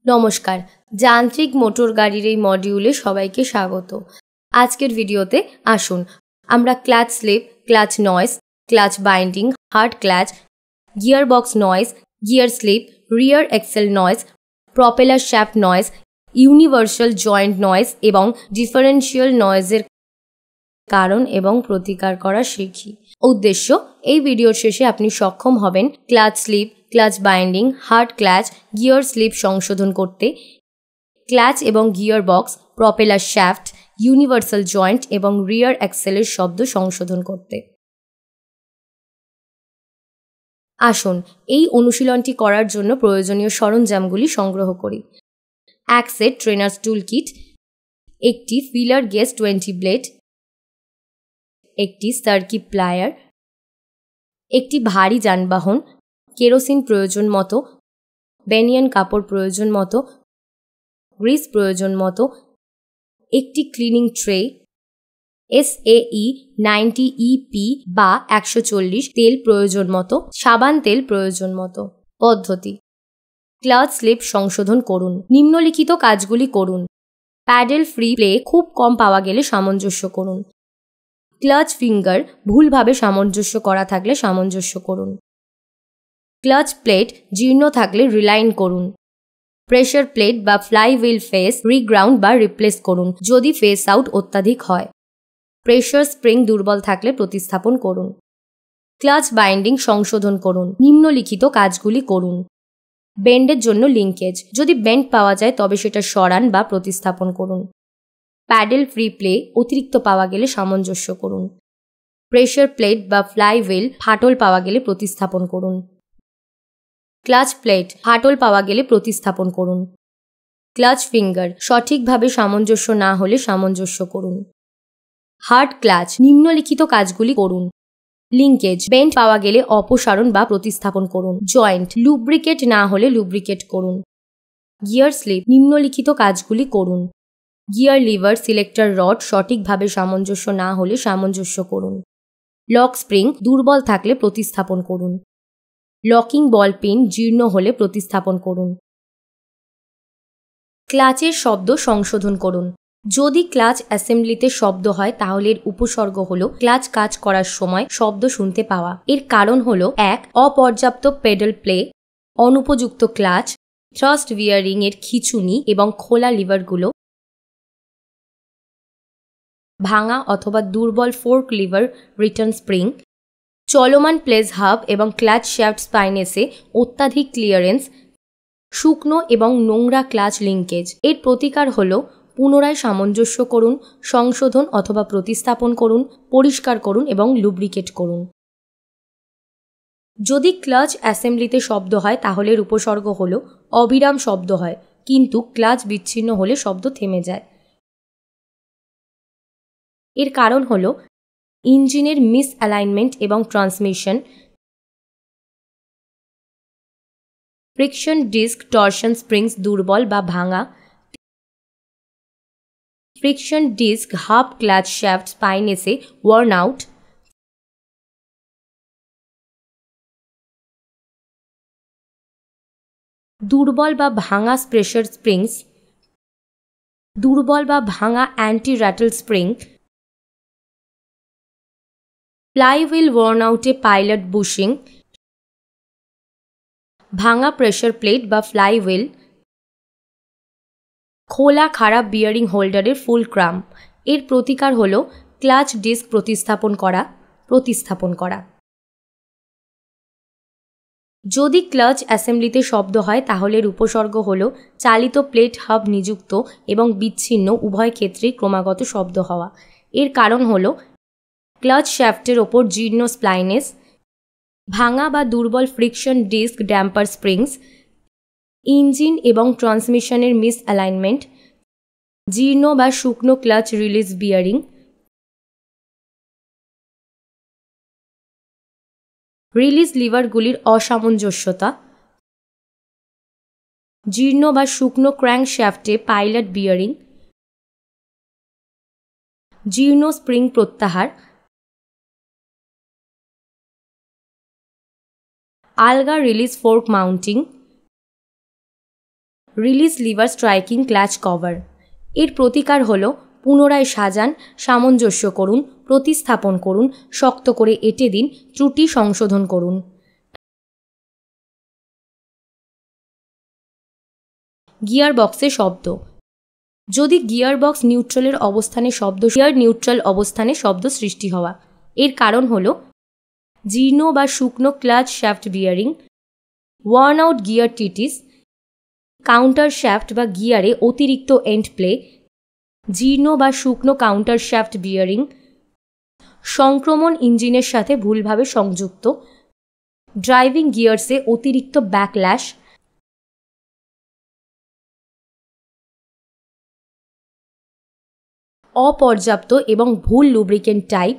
নমস্কার, যান্ত্রিক মোটর গাড়ির এই মডিউলে সবাইকে স্বাগত। আজকের ভিডিওতে আসুন আমরা clutch slip, clutch noise, clutch binding, hard clutch, gear box noise, gear slip, rear axle noise, propeller shaft noise, universal joint noise এবং ডিফারেন্সিয়াল নয়েজের কারণ এবং প্রতিকার করা শিখি। উদ্দেশ্য, এই ভিডিওর শেষে আপনি সক্ষম হবেন clutch slip, clutch binding, hard clutch, gear slip সংশোধন করতে, ক্লাচ এবং gear box, propeller shaft, universal joint এবং রিয়ার অ্যাক্সেলের শব্দ সংশোধন করতে। আসুন এই অনুশীলনটি করার জন্য প্রয়োজনীয় সরঞ্জামগুলি সংগ্রহ করি। এক সেট ট্রেনার্স টুল কিট, একটি ফিলার গেজ 20 ব্লেড, একটি সার্কিট প্লায়ার, একটি ভারী যানবাহন, কেরোসিন প্রয়োজন মতো, বেনিয়ান কাপড় প্রয়োজন মতো, গ্রিস প্রয়োজন মতো, একটি ক্লিনিং ট্রে, SAE 90 EP বা 140 তেল প্রয়োজন মতো, সাবান তেল প্রয়োজন মতো। পদ্ধতি: ক্লাচ স্লিপ সংশোধন করুন। নিম্নলিখিত কাজগুলি করুন। প্যাডেল ফ্রি প্লে খুব কম পাওয়া গেলে সামঞ্জস্য করুন। ক্লাচ ফিঙ্গার ভুলভাবে সামঞ্জস্য করা থাকলে সামঞ্জস্য করুন। ক্লাচ প্লেট জীর্ণ থাকলে রিলাইন করুন। প্রেশার প্লেট বা ফ্লাই হুইল ফেস রিগ্রাউন্ড বা রিপ্লেস করুন যদি ফেস আউট অত্যাধিক হয়। প্রেশার স্প্রিং দুর্বল থাকলে প্রতিস্থাপন করুন। ক্লাচ বাইন্ডিং সংশোধন করুন। নিম্নলিখিত কাজগুলি করুন। বেন্ডের জন্য লিঙ্কেজ, যদি বেন্ড পাওয়া যায় তবে সেটা সরান বা প্রতিস্থাপন করুন। প্যাডেল ফ্রি প্লে অতিরিক্ত পাওয়া গেলে সামঞ্জস্য করুন। প্রেশার প্লেট বা ফ্লাই হুইল ফাটল পাওয়া গেলে প্রতিস্থাপন করুন। ক্লাচ প্লেট ফাটল পাওয়া গেলে প্রতিস্থাপন করুন। ক্লাচ ফিঙ্গার সঠিকভাবে সামঞ্জস্য না হলে সামঞ্জস্য করুন। হার্ড ক্লাচ নিম্নলিখিত কাজগুলি করুন। লিঙ্কেজ বেন্ড পাওয়া গেলে অপসারণ বা প্রতিস্থাপন করুন। জয়েন্ট লুব্রিকেট না হলে লুব্রিকেট করুন। গিয়ার স্লিপ নিম্নলিখিত কাজগুলি করুন। গিয়ার লিভার সিলেক্টর রড সঠিকভাবে সামঞ্জস্য না হলে সামঞ্জস্য করুন। লক স্প্রিং দুর্বল থাকলে প্রতিস্থাপন করুন। লকিং বল পিন জীর্ণ হলে প্রতিস্থাপন করুন। ক্লাচের শব্দ সংশোধন করুন। যদি ক্লাচ অ্যাসেম্বলিতে শব্দ হয় তাহলে এর উপসর্গ হল ক্লাচ কাজ করার সময় শব্দ শুনতে পাওয়া। এর কারণ হল: 1. অপর্যাপ্ত পেডাল প্লে, অনুপযুক্ত ক্লাচ, থ্রাস্ট বিয়ারিং এর খিঁচুনি এবং খোলা লিভারগুলো, ভাঙা অথবা দুর্বল ফোর্ক লিভার রিটার্ন স্প্রিং, চলমান প্লেস হাব এবং ক্লাচ শ্যাফট স্পাইনেসে অত্যাধিক ক্লিয়ারেন্স, শুকনো এবং নোংরা ক্লাচ লিঙ্কেজ। এর প্রতিকার হল: পুনরায় সামঞ্জস্য করুন, সংশোধন অথবা প্রতিস্থাপন করুন, পরিষ্কার করুন এবং লুব্রিকেট করুন। যদি ক্লাচ অ্যাসেম্বলিতে শব্দ হয় তাহলে এর উপসর্গ হল অবিরাম শব্দ হয়, কিন্তু ক্লাচ বিচ্ছিন্ন হলে শব্দ থেমে যায়। এর কারণ হল ইঞ্জিনের মিস অ্যালাইনমেন্ট এবং transmission, friction disc torsion springs দুর্বল বা ভাঙা, friction disc hub clutch shaft স্পাইনেসে ওয়ার্ন আউট, দুর্বল বা ভাঙা প্রেশার স্প্রিংস, দুর্বল বা ভাঙা anti rattle spring, flywheel worn আউটে পাইলট বুশিং, ভাঙা প্রেশার প্লেট বা ফ্লাই হুইল, খোলা খারাপ বিয়ারিং হোল্ডারের ফুল ক্রাম্প। এর প্রতিকার হল ক্লাচ ডিস্ক প্রতিস্থাপন করা। যদি ক্লাচ অ্যাসেম্বলিতে শব্দ হয় তাহলে এর উপসর্গ হল চালিত প্লেট হাব নিযুক্ত এবং বিচ্ছিন্ন উভয় ক্ষেত্রেই ক্রমাগত শব্দ হওয়া। এর কারণ হল ক্লাচ শ্যাফটের ওপর জীর্ণ স্প্লাইনেস, ভাঙা বা দুর্বল friction disc damper springs, engine এবং ট্রান্সমিশনের মিস অ্যালাইনমেন্ট, জীর্ণ বা শুকনো ক্লাচ রিলিজ বিয়ারিং, রিলিজ লিভারগুলির অসামঞ্জস্যতা, জীর্ণ বা শুকনো ক্র্যাঙ্কশ্যাফটে পাইলট বিয়ারিং, জীর্ণ স্প্রিং প্রত্যাহার, আলগা release fork mounting, release lever striking clutch cover. এর প্রতিকার হল পুনরায় সাজান, সামঞ্জস্য করুন, প্রতিস্থাপন করুন, শক্ত করে এঁটে দিন, ত্রুটি সংশোধন করুন। গিয়ার বক্সে শব্দ। যদি গিয়ার বক্স নিউট্রালের অবস্থানে গিয়ার নিউট্রাল অবস্থানে শব্দ সৃষ্টি হওয়া। এর কারণ হল জীর্ণ বা শুকনো clutch shaft bearing, worn out gear teeth, counter shaft বা গিয়ারে অতিরিক্ত এন্ড প্লে, জীর্ণ বা শুকনো কাউন্টার শ্যাফট বিয়ারিং, সংক্রমণ ইঞ্জিনের সাথে ভুলভাবে সংযুক্ত, ড্রাইভিং গিয়ার্সে অতিরিক্ত ব্যাকল্যাশ, অপর্যাপ্ত এবং ভুল লুব্রিকেন্ট টাইপ,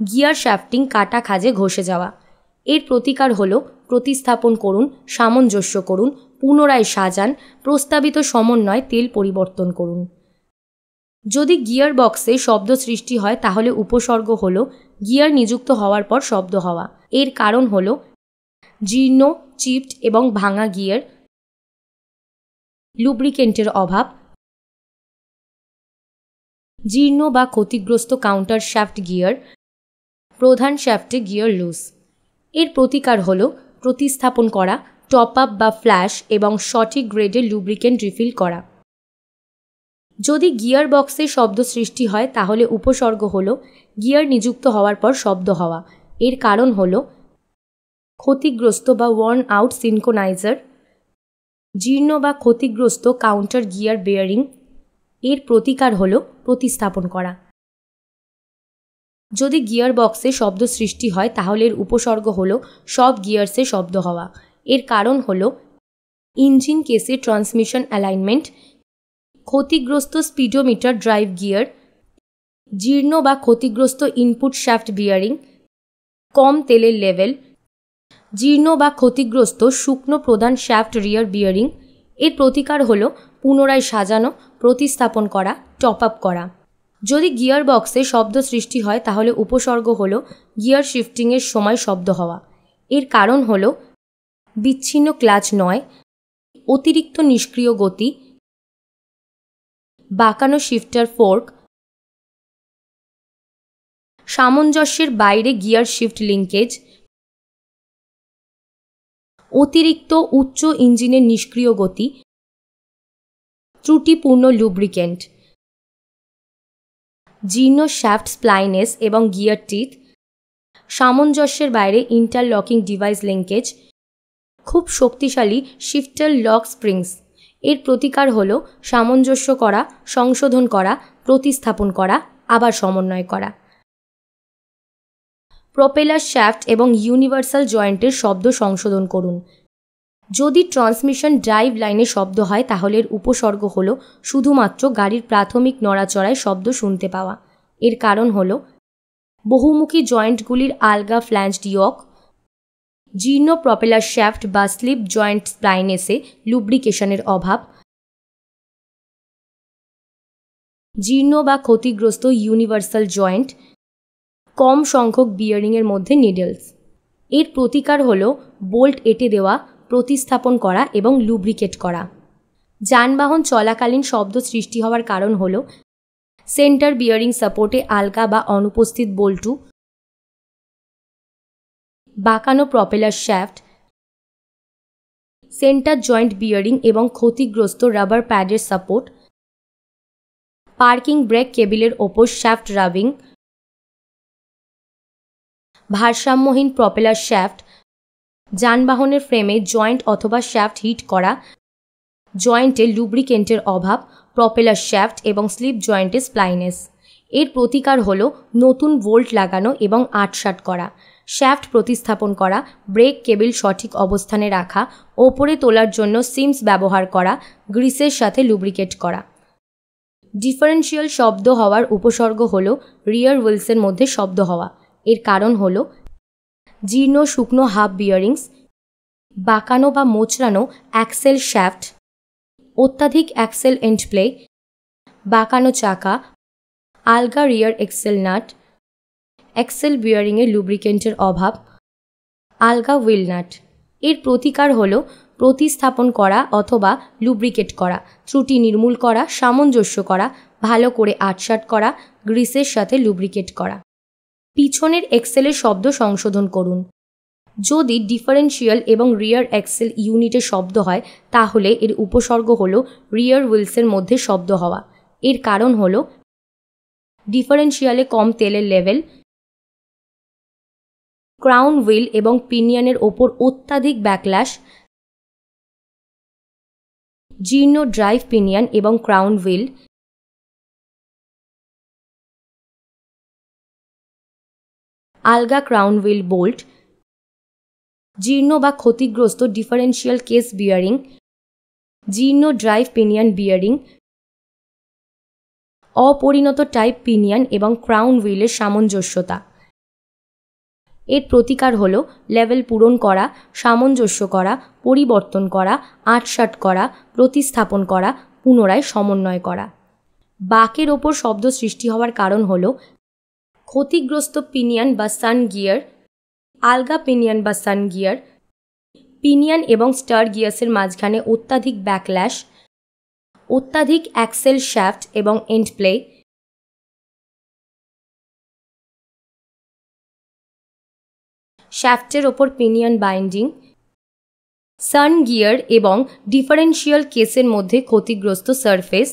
গিয়ার শ্যাফটিং কাটা খাজে ঘষে যাওয়া। এর প্রতিকার হল প্রতিস্থাপন করুন, সামঞ্জস্য করুন, পুনরায় সাজান, প্রস্তাবিত সমন্বয় তেল পরিবর্তন করুন। যদি গিয়ার বক্সে শব্দ সৃষ্টি হয় তাহলে উপসর্গ হল গিয়ার নিযুক্ত হওয়ার পর শব্দ হওয়া। এর কারণ হল জীর্ণ, চিপড এবং ভাঙা গিয়ার, লুব্রিকেন্টের অভাব, জীর্ণ বা ক্ষতিগ্রস্ত কাউন্টার শ্যাফট গিয়ার, প্রধান শ্যাফটে গিয়ার লুজ। এর প্রতিকার হল প্রতিস্থাপন করা, টপ আপ বা ফ্ল্যাশ এবং সঠিক গ্রেডের লুব্রিকেন্ট রিফিল করা। যদি গিয়ার বক্সে শব্দ সৃষ্টি হয় তাহলে উপসর্গ হল গিয়ার নিযুক্ত হওয়ার পর শব্দ হওয়া। এর কারণ হল ক্ষতিগ্রস্ত বা ওয়ার্ন আউট সিনক্রোনাইজার, জীর্ণ বা ক্ষতিগ্রস্ত কাউন্টার গিয়ার বেয়ারিং। এর প্রতিকার হল প্রতিস্থাপন করা। যদি গিয়ার বক্সে শব্দ সৃষ্টি হয় তাহলে এর উপসর্গ হল সব গিয়ার্সে শব্দ হওয়া। এর কারণ হল ইঞ্জিন কেসে ট্রান্সমিশন অ্যালাইনমেন্ট, ক্ষতিগ্রস্ত স্পিডোমিটার ড্রাইভ গিয়ার, জীর্ণ বা ক্ষতিগ্রস্ত ইনপুট শ্যাফট বিয়ারিং, কম তেলের লেভেল, জীর্ণ বা ক্ষতিগ্রস্ত শুকনো প্রধান শ্যাফট রিয়ার বিয়ারিং। এর প্রতিকার হল পুনরায় সাজানো, প্রতিস্থাপন করা, টপ আপ করা। যদি গিয়ার বক্সে শব্দ সৃষ্টি হয় তাহলে উপসর্গ হল গিয়ার শিফটিংয়ের সময় শব্দ হওয়া। এর কারণ হল বিচ্ছিন্ন ক্লাচ নয়, অতিরিক্ত নিষ্ক্রিয় গতি, বাঁকানো শিফটার ফোর্ক, সামঞ্জস্যের বাইরে গিয়ার শিফট লিঙ্কেজ, অতিরিক্ত উচ্চ ইঞ্জিনের নিষ্ক্রিয় গতি, ত্রুটিপূর্ণ লুব্রিকেন্ট, জীর্ণ শ্যাফট স্প্লাইনেস এবং গিয়ার টিথ, সামঞ্জস্যের বাইরে ইন্টারলকিং ডিভাইস লিঙ্কেজ, খুব শক্তিশালী শিফটার লক স্প্রিংস। এর প্রতিকার হল সামঞ্জস্য করা, সংশোধন করা, প্রতিস্থাপন করা, আবার সমন্বয় করা। প্রপেলার শ্যাফট এবং ইউনিভার্সাল জয়েন্টের শব্দ সংশোধন করুন। যদি ট্রান্সমিশন ড্রাইভ লাইনে শব্দ হয় তাহলে এর উপসর্গ হল শুধুমাত্র গাড়ির প্রাথমিক নড়াচড়ায় শব্দ শুনতে পাওয়া। এর কারণ হল বহুমুখী জয়েন্টগুলির আলগা ফ্ল্যাঞ্জড ইয়ক, জীর্ণ প্রপেলার শ্যাফট বা স্লিপ জয়েন্ট স্প্লাইনেসে লুব্রিকেশনের অভাব, জীর্ণ বা ক্ষতিগ্রস্ত ইউনিভার্সাল জয়েন্ট, কম সংখ্যক বিয়ারিংয়ের মধ্যে নিডলস। এর প্রতিকার হল বোল্ট এঁটে দেওয়া, প্রতিস্থাপন করা এবং লুব্রিকেট করা। যানবাহন চলাকালীন শব্দ সৃষ্টি হওয়ার কারণ হল সেন্টার বিয়ারিং সাপোর্টে আলগা বা অনুপস্থিত বল্টু, বাঁকানো propeller shaft, centre joint bearing এবং ক্ষতিগ্রস্ত রাবার প্যাডের সাপোর্ট, পার্কিং ব্রেক কেবিলের ওপর শ্যাফট রাবিং, ভারসাম্যহীন প্রপেলার শ্যাফট, যানবাহনের ফ্রেমে জয়েন্ট অথবা শ্যাফট হিট করা, জয়েন্টে লুব্রিকেন্টের অভাব, প্রপেলার শ্যাফট এবং স্লিপ জয়েন্টে স্প্লাইনেস। এর প্রতিকার হল নতুন ভোল্ট লাগানো এবং আটসাট করা, শ্যাফট প্রতিস্থাপন করা, ব্রেক কেবিল সঠিক অবস্থানে রাখা, ওপরে তোলার জন্য সিমস ব্যবহার করা, গ্রিসের সাথে লুব্রিকেট করা। ডিফারেন্সিয়াল শব্দ হওয়ার উপসর্গ হল রিয়ার হুইলসের মধ্যে শব্দ হওয়া। এর কারণ হল জীর্ণ শুকনো হাফ বিয়ারিংস, বাঁকানো বা মোচড়ানো অ্যাক্সেল শ্যাফট, অত্যাধিক অ্যাক্সেল এন্ড প্লে, বাঁকানো চাকা, আলগা রিয়ার এক্সেল নাট, এক্সেল বিয়ারিংয়ে লুব্রিকেন্টের অভাব, আলগা হুইল নাট। এর প্রতিকার হল প্রতিস্থাপন করা অথবা লুব্রিকেট করা, ত্রুটি নির্মূল করা, সামঞ্জস্য করা, ভালো করে আটসাট করা, গ্রিসের সাথে লুব্রিকেট করা। পিছনের এক্সেলের শব্দ সংশোধন করুন। যদি ডিফারেন্সিয়াল এবং রিয়ার এক্সেল ইউনিটে শব্দ হয় তাহলে এর উপসর্গ হলো রিয়ার হুইলসের মধ্যে শব্দ হওয়া। এর কারণ হলো ডিফারেন্সিয়ালে কম তেলের লেভেল, ক্রাউন হুইল এবং পিনিয়নের ওপর অত্যাধিক ব্যাকল্যাশ, জীর্ণ ড্রাইভ পিনিয়ন এবং ক্রাউন হুইল, আলগা ক্রাউন হুইল বোল্ট, জীর্ণ বা ক্ষতিগ্রস্ত ডিফারেন্সিয়াল কেস বিয়ারিং, জীর্ণ ড্রাইভ পিনিয়ন বিয়ারিং, অপরিণত টাইপ পিনিয়ন এবং ক্রাউন হুইলের সামঞ্জস্যতা। এর প্রতিকার হল লেভেল পূরণ করা, সামঞ্জস্য করা, পরিবর্তন করা, আটসাট করা, প্রতিস্থাপন করা, পুনরায় সমন্বয় করা। বাঁকের ওপর শব্দ সৃষ্টি হওয়ার কারণ হল ক্ষতিগ্রস্ত পিনিয়ন বা সান গিয়ার, আলগা পিনিয়ন বা সান গিয়ার, পিনিয়ন এবং স্টার গিয়ার্সের মাঝখানে অত্যাধিক ব্যাকল্যাশ, অত্যাধিক অ্যাক্সেল শ্যাফট এবং এন্ড প্লে, শ্যাফটের ওপর পিনিয়ন বাইন্ডিং, সান গিয়ার এবং ডিফারেন্সিয়াল কেসের মধ্যে ক্ষতিগ্রস্ত সারফেস,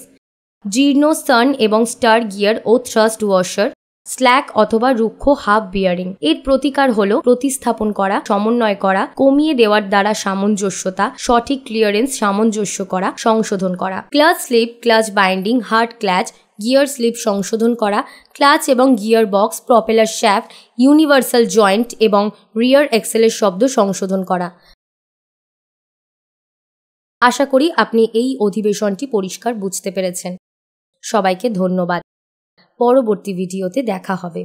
জীর্ণ সান এবং স্টার গিয়ার ও থ্রাস্ট ওয়াশার, স্ল্যাক অথবা রুক্ষ হাফ বিয়ারিং। এর প্রতিকার হল প্রতিস্থাপন করা, সমন্বয় করা, কমিয়ে দেওয়ার দ্বারা সামঞ্জস্যতা, সঠিক ক্লিয়ারেন্স সামঞ্জস্য করা, সংশোধন করা। Clutch slip, clutch binding, hard clutch, gear slip সংশোধন করা, ক্লাচ এবং gear box, propeller shaft, universal joint এবং রিয়ার এক্সেলের শব্দ সংশোধন করা। আশা করি আপনি এই অধিবেশনটি পরিষ্কার বুঝতে পেরেছেন। সবাইকে ধন্যবাদ। পরবর্তী ভিডিওতে দেখা হবে।